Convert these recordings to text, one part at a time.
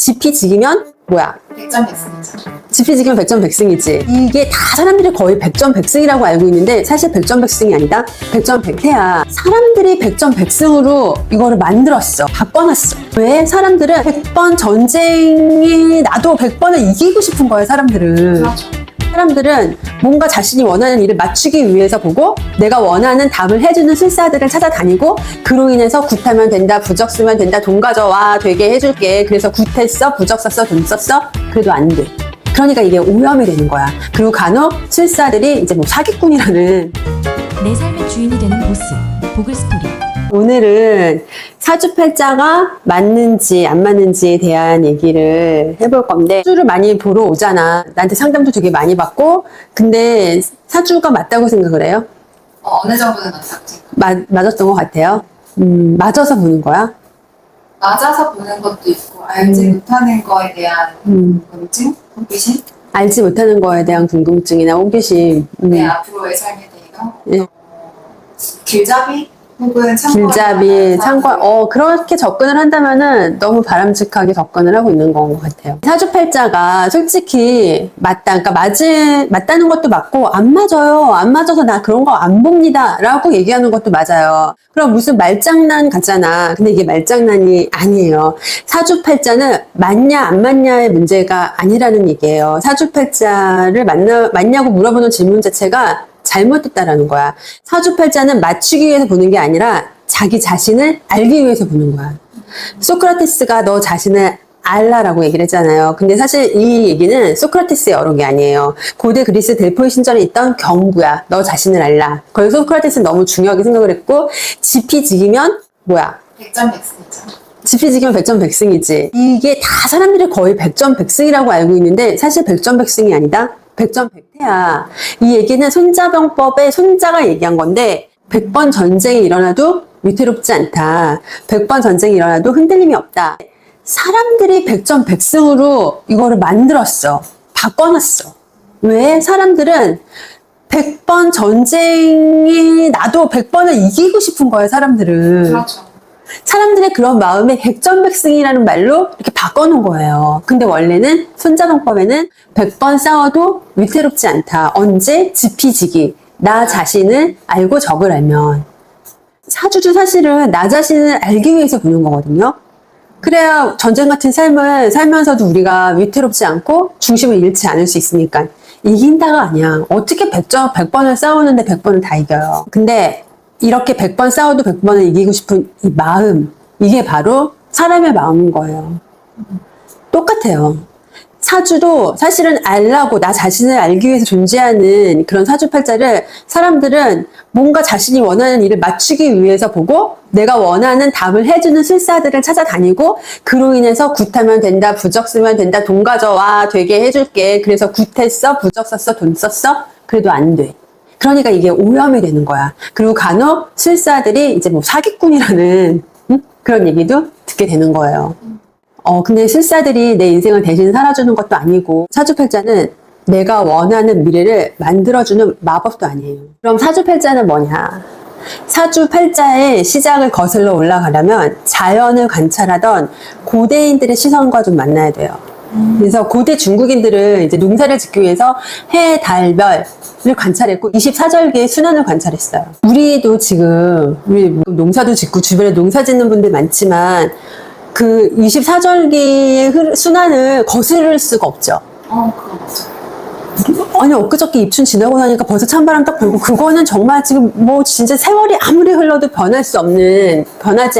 지피지기면 뭐야? 백전백승이죠. 지피지기면 백전백승이지. 이게 다 사람들이 거의 백전백승이라고 알고 있는데 사실 백전백승이 아니다. 백전백패야. 사람들이 백전백승으로 이거를 만들었어. 바꿔놨어. 왜? 사람들은 100번 전쟁이 나도 100번을 이기고 싶은 거야, 사람들은. 그렇죠. 사람들은 뭔가 자신이 원하는 일을 맞추기 위해서 보고 내가 원하는 답을 해주는 술사들을 찾아다니고 그로 인해서 굿하면 된다, 부적 쓰면 된다, 돈 가져와, 되게 해줄게. 그래서 굿했어, 부적 썼어, 돈 썼어? 그래도 안 돼. 그러니까 이게 오염이 되는 거야. 그리고 간혹 술사들이 이제 뭐 사기꾼이라는 내 삶의 주인이 되는 보스, 보글 스토리. 오늘은 사주팔자가 맞는지 안 맞는지에 대한 얘기를 해볼 건데 사주를 많이 보러 오잖아. 나한테 상담도 되게 많이 받고 근데 사주가 맞다고 생각을 해요? 어느 정도는 맞았지. 맞았던 것 같아요. 맞아서 보는 거야? 맞아서 보는 것도 있고 알지 못하는 거에 대한 궁금증, 호기심, 알지 못하는 거에 대한 궁금증이나 호기심. 내 앞으로의 삶에 대해서 예. 길잡이 혹은 길잡이, 참관, 그렇게 접근을 한다면은 너무 바람직하게 접근을 하고 있는 건 것 같아요. 사주팔자가 솔직히 맞다, 그러니까 맞다는 것도 맞고, 안 맞아요. 안 맞아서 나 그런 거 안 봅니다. 라고 얘기하는 것도 맞아요. 그럼 무슨 말장난 같잖아. 근데 이게 말장난이 아니에요. 사주팔자는 맞냐, 안 맞냐의 문제가 아니라는 얘기예요. 사주팔자를 맞냐고 물어보는 질문 자체가 잘못됐다라는 거야. 사주팔자는 맞추기 위해서 보는 게 아니라 자기 자신을 알기 위해서 보는 거야. 소크라테스가 너 자신을 알라라고 얘기를 했잖아요. 근데 사실 이 얘기는 소크라테스의 어록이 게 아니에요. 고대 그리스 델포이 신전에 있던 경구야. 너 자신을 알라. 그래서 소크라테스는 너무 중요하게 생각을 했고 지피지기면 뭐야? 백전백승이죠. 지피지기면 백전백승이지. 이게 다 사람들이 거의 백전백승이라고 알고 있는데 사실 백전백승이 아니다. 백전백패야. 이 얘기는 손자병법의 손자가 얘기한 건데 100번 전쟁이 일어나도 위태롭지 않다. 100번 전쟁이 일어나도 흔들림이 없다. 사람들이 백전백승으로 이거를 만들었어. 바꿔놨어. 왜? 사람들은 100번 전쟁이 나도 100번을 이기고 싶은 거야, 사람들은. 그렇죠. 사람들의 그런 마음에 백전백승이라는 말로 이렇게 바꿔놓은 거예요. 근데 원래는 손자병법에는 100번 싸워도 위태롭지 않다. 언제? 지피지기. 나 자신을 알고 적을 알면. 사주도 사실은 나 자신을 알기 위해서 보는 거거든요. 그래야 전쟁 같은 삶을 살면서도 우리가 위태롭지 않고 중심을 잃지 않을 수 있으니까. 이긴다가 아니야. 어떻게 100번을 싸우는데 100번을 다 이겨요. 근데 이렇게 100번 싸워도 100번을 이기고 싶은 이 마음, 이게 바로 사람의 마음인 거예요. 똑같아요. 사주도 사실은 알라고 나 자신을 알기 위해서 존재하는 그런 사주팔자를 사람들은 뭔가 자신이 원하는 일을 맞추기 위해서 보고 내가 원하는 답을 해주는 술사들을 찾아다니고 그로 인해서 굿하면 된다, 부적 쓰면 된다, 돈 가져와, 되게 해줄게. 그래서 굿했어, 부적 썼어, 돈 썼어? 그래도 안 돼. 그러니까 이게 오염이 되는 거야. 그리고 간혹 술사들이 이제 뭐 사기꾼이라는 그런 얘기도 듣게 되는 거예요. 근데 술사들이 내 인생을 대신 살아주는 것도 아니고 사주팔자는 내가 원하는 미래를 만들어주는 마법도 아니에요. 그럼 사주팔자는 뭐냐? 사주팔자의 시작을 거슬러 올라가려면 자연을 관찰하던 고대인들의 시선과 좀 만나야 돼요. 그래서 고대 중국인들은 이제 농사를 짓기 위해서 해, 달, 별을 관찰했고 24절기의 순환을 관찰했어요. 우리도 지금 우리 농사도 짓고 주변에 농사 짓는 분들 많지만 그 24절기의 순환을 거스를 수가 없죠. 그거 맞죠. 아니 엊그저께 입춘 지나고 나니까 벌써 찬바람 딱 불고 그거는 정말 지금 뭐 진짜 세월이 아무리 흘러도 변하지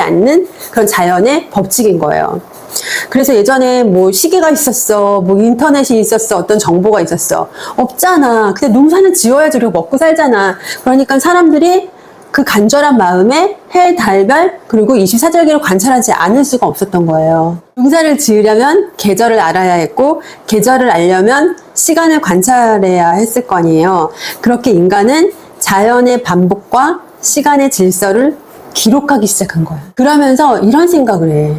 않는 그런 자연의 법칙인 거예요. 그래서 예전에 뭐 시계가 있었어, 뭐 인터넷이 있었어, 어떤 정보가 있었어. 없잖아. 근데 농사는 지어야지 우리가 먹고 살잖아. 그러니까 사람들이 그 간절한 마음에 해, 달, 별, 그리고 24절기를 관찰하지 않을 수가 없었던 거예요. 농사를 지으려면 계절을 알아야 했고, 계절을 알려면 시간을 관찰해야 했을 거 아니에요. 그렇게 인간은 자연의 반복과 시간의 질서를 기록하기 시작한 거예요. 그러면서 이런 생각을 해.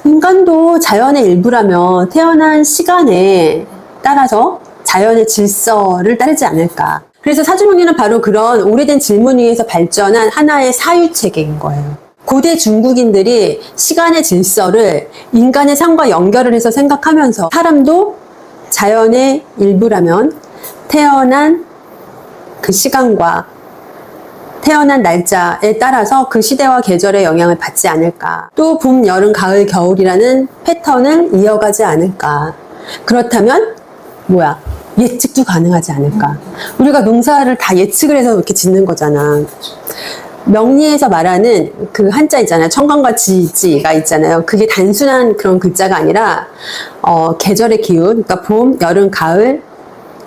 인간도 자연의 일부라면 태어난 시간에 따라서 자연의 질서를 따르지 않을까. 그래서 사주명리는 바로 그런 오래된 질문 위에서 발전한 하나의 사유체계인 거예요. 고대 중국인들이 시간의 질서를 인간의 삶과 연결을 해서 생각하면서 사람도 자연의 일부라면 태어난 그 시간과 태어난 날짜에 따라서 그 시대와 계절의 영향을 받지 않을까. 또 봄, 여름, 가을, 겨울이라는 패턴을 이어가지 않을까. 그렇다면 뭐야? 예측도 가능하지 않을까. 우리가 농사를 다 예측을 해서 이렇게 짓는 거잖아. 명리에서 말하는 그 한자 있잖아요. 청강과 지지가 있잖아요. 그게 단순한 그런 글자가 아니라 계절의 기운, 그러니까 봄, 여름, 가을,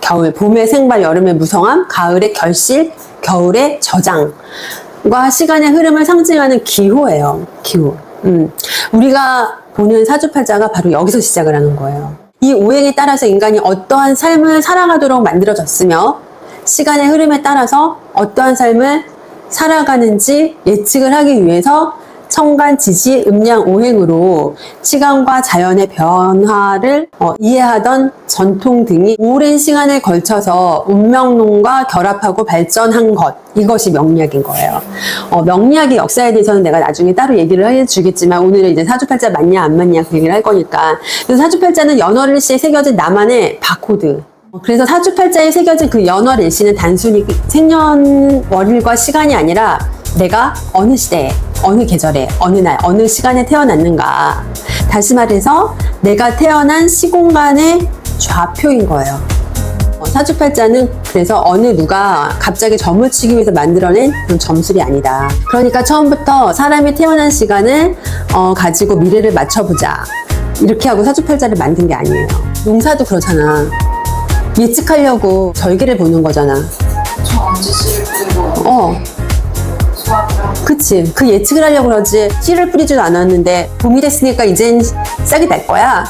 겨울, 봄의 생발, 여름의 무성함, 가을의 결실, 겨울의 저장과 시간의 흐름을 상징하는 기호예요. 기호. 우리가 보는 사주팔자가 바로 여기서 시작을 하는 거예요. 이 오행에 따라서 인간이 어떠한 삶을 살아가도록 만들어졌으며 시간의 흐름에 따라서 어떠한 삶을 살아가는지 예측을 하기 위해서 천간, 지지, 음양, 오행으로 시간과 자연의 변화를 이해하던 전통 등이 오랜 시간을 걸쳐서 운명론과 결합하고 발전한 것, 이것이 명리학인 거예요. 명리학의 역사에 대해서는 내가 나중에 따로 얘기를 해주겠지만 오늘은 이제 사주팔자 맞냐 안 맞냐 그 얘기를 할 거니까. 그래서 사주팔자는 연월일시에 새겨진 나만의 바코드. 그래서 사주팔자에 새겨진 그 연월일시는 단순히 생년월일과 시간이 아니라 내가 어느 시대에, 어느 계절에, 어느 날, 어느 시간에 태어났는가. 다시 말해서 내가 태어난 시공간의 좌표인 거예요. 사주팔자는 그래서 어느 누가 갑자기 점을 치기 위해서 만들어낸 그런 점술이 아니다. 그러니까 처음부터 사람이 태어난 시간을 가지고 미래를 맞춰보자. 이렇게 하고 사주팔자를 만든 게 아니에요. 농사도 그렇잖아. 예측하려고 절기를 보는 거잖아. 저 언제 씨를 뿌리고 수확을 하고. 그치. 그 예측을 하려고 그러지. 씨를 뿌리지도 않았는데 봄이 됐으니까 이젠 싹이 날 거야.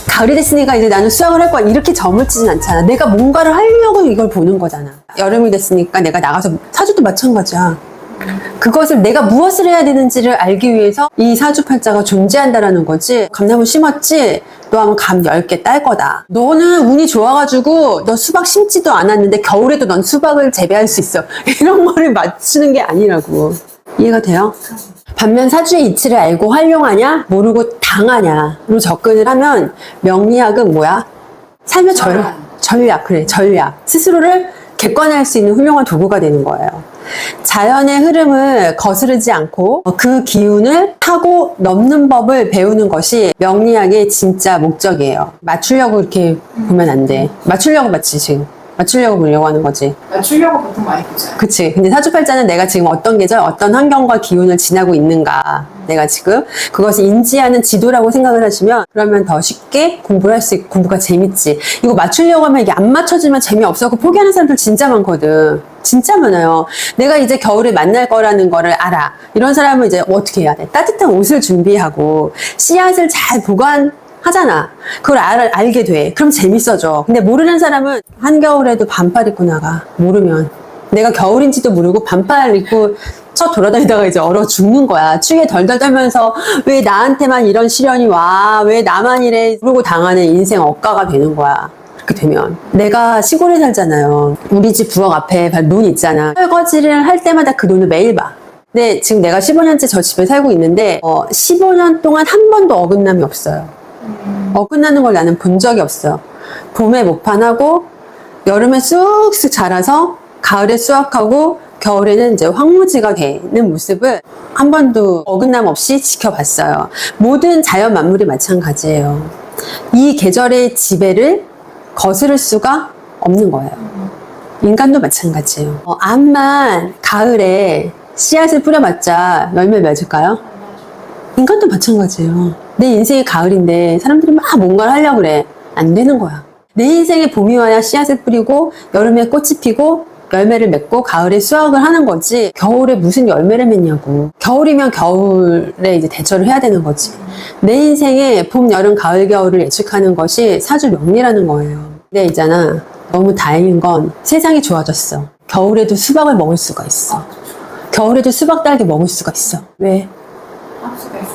가을이 됐으니까 이제 나는 수확을 할 거야. 이렇게 점을 치진 않잖아. 내가 뭔가를 하려고 이걸 보는 거잖아. 여름이 됐으니까 내가 나가서 사주도 마찬가지야. 그것을 내가 무엇을 해야 되는지를 알기 위해서 이 사주팔자가 존재한다라는 거지. 감나무 심었지? 너 하면 감 10개 딸 거다. 너는 운이 좋아가지고 너 수박 심지도 않았는데 겨울에도 넌 수박을 재배할 수 있어. 이런 거를 맞추는 게 아니라고. 이해가 돼요? 반면 사주의 이치를 알고 활용하냐 모르고 당하냐로 접근을 하면 명리학은 뭐야? 삶의 전략. 그래, 전략. 스스로를 객관화할 수 있는 훌륭한 도구가 되는 거예요. 자연의 흐름을 거스르지 않고 그 기운을 타고 넘는 법을 배우는 것이 명리학의 진짜 목적이에요. 맞추려고 이렇게 보면 안 돼. 맞추려고 맞지 지금. 맞추려고 보려고 하는 거지. 맞추려고 보통 많이 보잖아요. 그치. 근데 사주팔자는 내가 지금 어떤 계절, 어떤 환경과 기운을 지나고 있는가. 내가 지금 그것을 인지하는 지도라고 생각을 하시면 그러면 더 쉽게 공부를 할 수 있고 공부가 재밌지. 이거 맞추려고 하면 이게 안 맞춰지면 재미없어서 포기하는 사람들 진짜 많거든. 진짜 많아요. 내가 이제 겨울에 만날 거라는 거를 알아. 이런 사람은 이제 어떻게 해야 돼? 따뜻한 옷을 준비하고 씨앗을 잘 보관하잖아. 그걸 알게 돼. 그럼 재밌어져. 근데 모르는 사람은 한겨울에도 반팔 입고 나가. 모르면. 내가 겨울인지도 모르고 반팔 입고 돌아다니다가 이제 얼어 죽는 거야. 추위에 덜덜 떨면서 왜 나한테만 이런 시련이 와? 왜 나만 이래? 그러고 당하는 인생 억가가 되는 거야. 그렇게 되면. 내가 시골에 살잖아요. 우리 집 부엌 앞에 논 있잖아. 설거지를 할 때마다 그 논을 매일 봐. 근데 지금 내가 15년째 저 집에 살고 있는데 15년 동안 한 번도 어긋남이 없어요. 어긋나는 걸 나는 본 적이 없어. 봄에 목판하고 여름에 쑥쑥 자라서 가을에 수확하고 겨울에는 이제 황무지가 되는 모습을 한 번도 어긋남 없이 지켜봤어요. 모든 자연 만물이 마찬가지예요. 이 계절의 지배를 거스를 수가 없는 거예요. 인간도 마찬가지예요. 암만 가을에 씨앗을 뿌려봤자 열매 맺을까요? 인간도 마찬가지예요. 내 인생이 가을인데 사람들이 막 뭔가를 하려고 그래. 안 되는 거야. 내 인생에 봄이 와야 씨앗을 뿌리고 여름에 꽃이 피고 열매를 맺고 가을에 수확을 하는 거지. 겨울에 무슨 열매를 맺냐고. 겨울이면 겨울에 이제 대처를 해야 되는 거지. 내 인생에 봄, 여름, 가을, 겨울을 예측하는 것이 사주 명리라는 거예요. 근데 있잖아. 너무 다행인 건 세상이 좋아졌어. 겨울에도 수박을 먹을 수가 있어. 겨울에도 수박 딸기 먹을 수가 있어. 왜?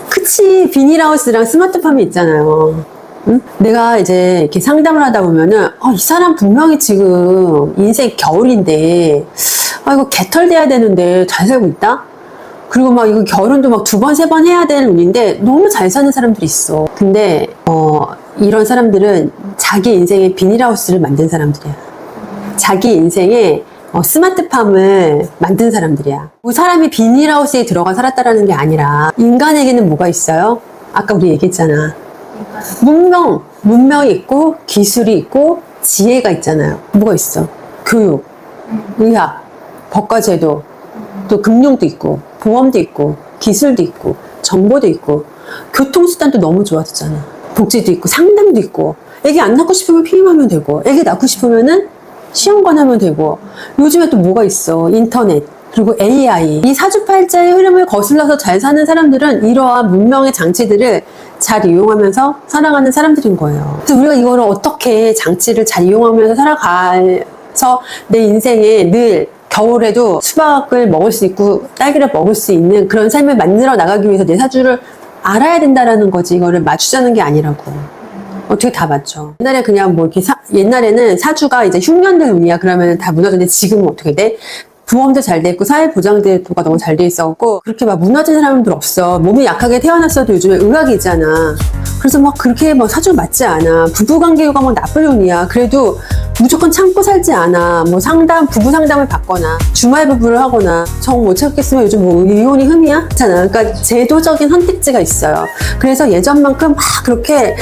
그치. 비닐하우스랑 스마트팜이 있잖아요. 응? 내가 이제 이렇게 상담을 하다 보면은 이 사람 분명히 지금 인생 겨울인데 이거 개털돼야 되는데 잘 살고 있다? 그리고 막 이거 결혼도 막 2번, 3번 해야 될 운인데 너무 잘 사는 사람들이 있어. 근데 이런 사람들은 자기 인생에 비닐하우스를 만든 사람들이야. 자기 인생에 스마트팜을 만든 사람들이야. 그 사람이 비닐하우스에 들어가 살았다라는 게 아니라 인간에게는 뭐가 있어요? 아까 우리 얘기했잖아. 문명이 있고 기술이 있고 지혜가 있잖아요. 뭐가 있어? 교육, 의학, 법과제도, 또 금융도 있고 보험도 있고 기술도 있고 정보도 있고 교통수단도 너무 좋아졌잖아. 복지도 있고 상담도 있고 애기 안 낳고 싶으면 피임하면 되고 애기 낳고 싶으면은 시험관 하면 되고 요즘에 또 뭐가 있어? 인터넷 그리고 AI 이 사주팔자의 흐름을 거슬러서 잘 사는 사람들은 이러한 문명의 장치들을 잘 이용하면서 살아가는 사람들인 거예요. 그래서 우리가 이거를 어떻게 장치를 잘 이용하면서 살아가서 내 인생에 늘 겨울에도 수박을 먹을 수 있고 딸기를 먹을 수 있는 그런 삶을 만들어 나가기 위해서 내 사주를 알아야 된다라는 거지. 이거를 맞추자는 게 아니라고. 어떻게 다 맞죠? 옛날에 그냥 뭐 이렇게 옛날에는 사주가 이제 흉년될 운이야. 그러면 다 무너졌는데 지금은 어떻게 돼? 부업도 잘 돼 있고 사회보장제도가 너무 잘 돼 있었고 그렇게 막 무너진 사람들 없어. 몸이 약하게 태어났어도 요즘에 의학이 있잖아. 그래서 막 그렇게 뭐 사주 맞지 않아. 부부관계가 뭐 나쁠 운이야. 그래도 무조건 참고 살지 않아. 뭐 부부 상담을 받거나 주말 부부를 하거나 정 못 찾겠으면 요즘 뭐 이혼이 흠이야? 있잖아. 그러니까 제도적인 선택지가 있어요. 그래서 예전만큼 막 그렇게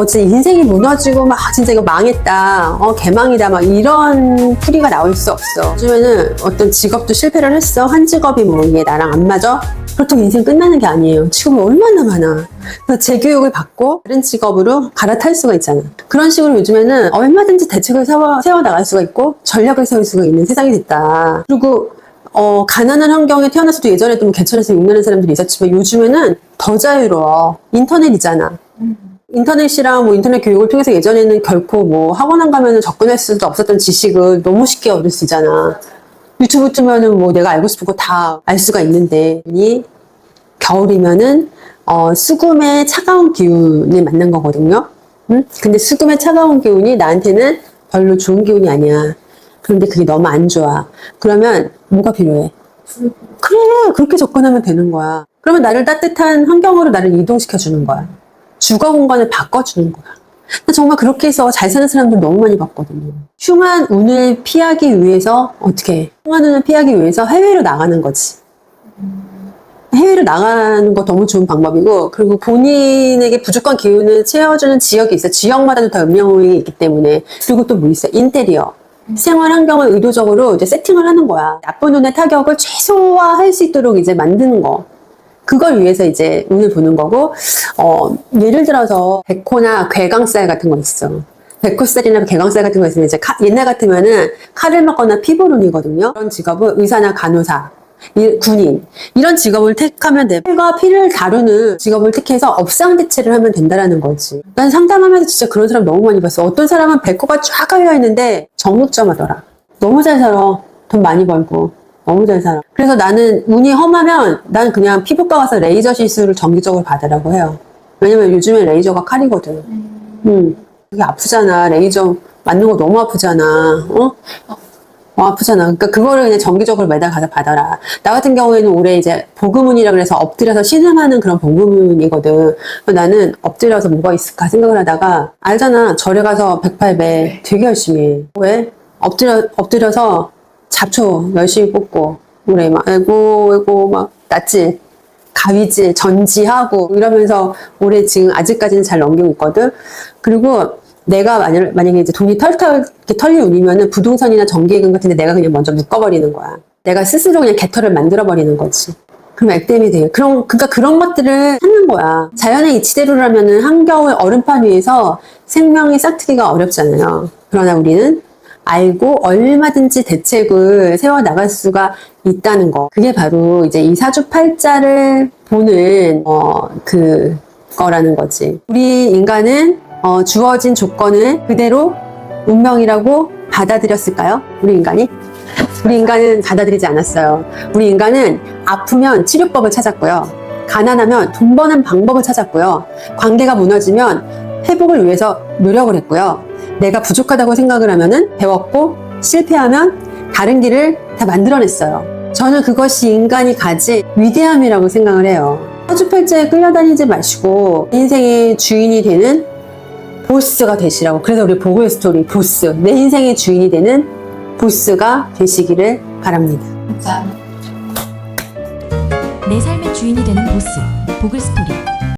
진짜 인생이 무너지고 막 진짜 이거 망했다. 개망이다. 막 이런 풀이가 나올 수 없어. 요즘에는 어떤 직업도 실패를 했어. 한 직업이 뭐 이게 나랑 안 맞아? 그렇다고 인생 끝나는 게 아니에요. 직업이 얼마나 많아. 그래서 재교육을 받고 다른 직업으로 갈아탈 수가 있잖아. 그런 식으로 요즘에는 얼마든지 대책을 세워나갈 수가 있고 전략을 세울 수가 있는 세상이 됐다. 그리고 가난한 환경에 태어났어도 예전에도 뭐 개천에서 욕나는 사람들이 있었지만 요즘에는 더 자유로워. 인터넷이잖아. 인터넷이랑 뭐 인터넷 교육을 통해서 예전에는 결코 뭐 학원 안 가면은 접근할 수도 없었던 지식을 너무 쉽게 얻을 수 있잖아. 유튜브 뜨면은 뭐 내가 알고 싶은 거 다 알 수가 있는데 겨울이면은 수금의 차가운 기운을 만난 거거든요. 응? 근데 수금의 차가운 기운이 나한테는 별로 좋은 기운이 아니야. 그런데 그게 너무 안 좋아. 그러면 뭐가 필요해? 그래, 그렇게 접근하면 되는 거야. 그러면 나를 따뜻한 환경으로 나를 이동시켜 주는 거야. 주거 공간을 바꿔주는 거야. 나 정말 그렇게 해서 잘 사는 사람들 너무 많이 봤거든요. 흉한 운을 피하기 위해서 어떻게 해? 흉한 운을 피하기 위해서 해외로 나가는 거지. 해외로 나가는 거 너무 좋은 방법이고 그리고 본인에게 부족한 기운을 채워주는 지역이 있어. 지역마다도 다 음양운이 있기 때문에. 그리고 또 뭐 있어? 인테리어. 생활 환경을 의도적으로 이제 세팅을 하는 거야. 나쁜 운의 타격을 최소화할 수 있도록 이제 만드는 거. 그걸 위해서 이제 운을 보는 거고, 예를 들어서 백호나 괴강살 같은 거 있어. 백호살이나 괴강살 같은 거 있으면 이제 옛날 같으면은 칼을 먹거나 피부론이거든요. 그런 직업은 의사나 간호사, 군인 이런 직업을 택하면 돼. 피가 피를 다루는 직업을 택해서 업상 대체를 하면 된다라는 거지. 난 상담하면서 진짜 그런 사람 너무 많이 봤어. 어떤 사람은 백호가 쫙 깔려 있는데 정육점하더라. 너무 잘 살아. 돈 많이 벌고. 너무 잘 살아. 그래서 나는 운이 험하면 난 그냥 피부과 가서 레이저 시술을 정기적으로 받으라고 해요. 왜냐면 요즘에 레이저가 칼이거든. 그게 아프잖아. 레이저 맞는 거 너무 아프잖아. 아프잖아. 그러니까 그거를 그냥 정기적으로 매달 가서 받아라. 나 같은 경우에는 올해 이제 복음운이라 그래서 엎드려서 신음하는 그런 복음운이거든. 나는 엎드려서 뭐가 있을까 생각을 하다가 알잖아. 절에 가서 108배 되게 열심히 해. 왜? 엎드려서 잡초 열심히 뽑고 올해 막 아이고 막 낫지 가위질 전지하고 이러면서 올해 지금 아직까지는 잘 넘기고 있거든. 그리고 내가 만약에 이제 돈이 털릴 운이면은 부동산이나 정기예금 같은데 내가 그냥 먼저 묶어버리는 거야. 내가 스스로 그냥 깃털을 만들어버리는 거지. 그럼 액땜이 돼. 그러니까 그런 것들을 찾는 거야. 자연의 이치대로라면은 한겨울 얼음판 위에서 생명이 싹트기가 어렵잖아요. 그러나 우리는 알고 얼마든지 대책을 세워나갈 수가 있다는 거. 그게 바로 이제 이 사주팔자를 보는 그거라는 거지. 우리 인간은 주어진 조건을 그대로 운명이라고 받아들였을까요? 우리 인간은 받아들이지 않았어요. 우리 인간은 아프면 치료법을 찾았고요. 가난하면 돈 버는 방법을 찾았고요. 관계가 무너지면 회복을 위해서 노력을 했고요. 내가 부족하다고 생각을 하면은 배웠고 실패하면 다른 길을 다 만들어냈어요. 저는 그것이 인간이 가진 위대함이라고 생각을 해요. 허주펠제에 끌려다니지 마시고 인생의 주인이 되는 보스가 되시라고. 그래서 우리 보글 스토리 보스, 내 인생의 주인이 되는 보스가 되시기를 바랍니다. 짠. 내 삶의 주인이 되는 보스. 보글 스토리.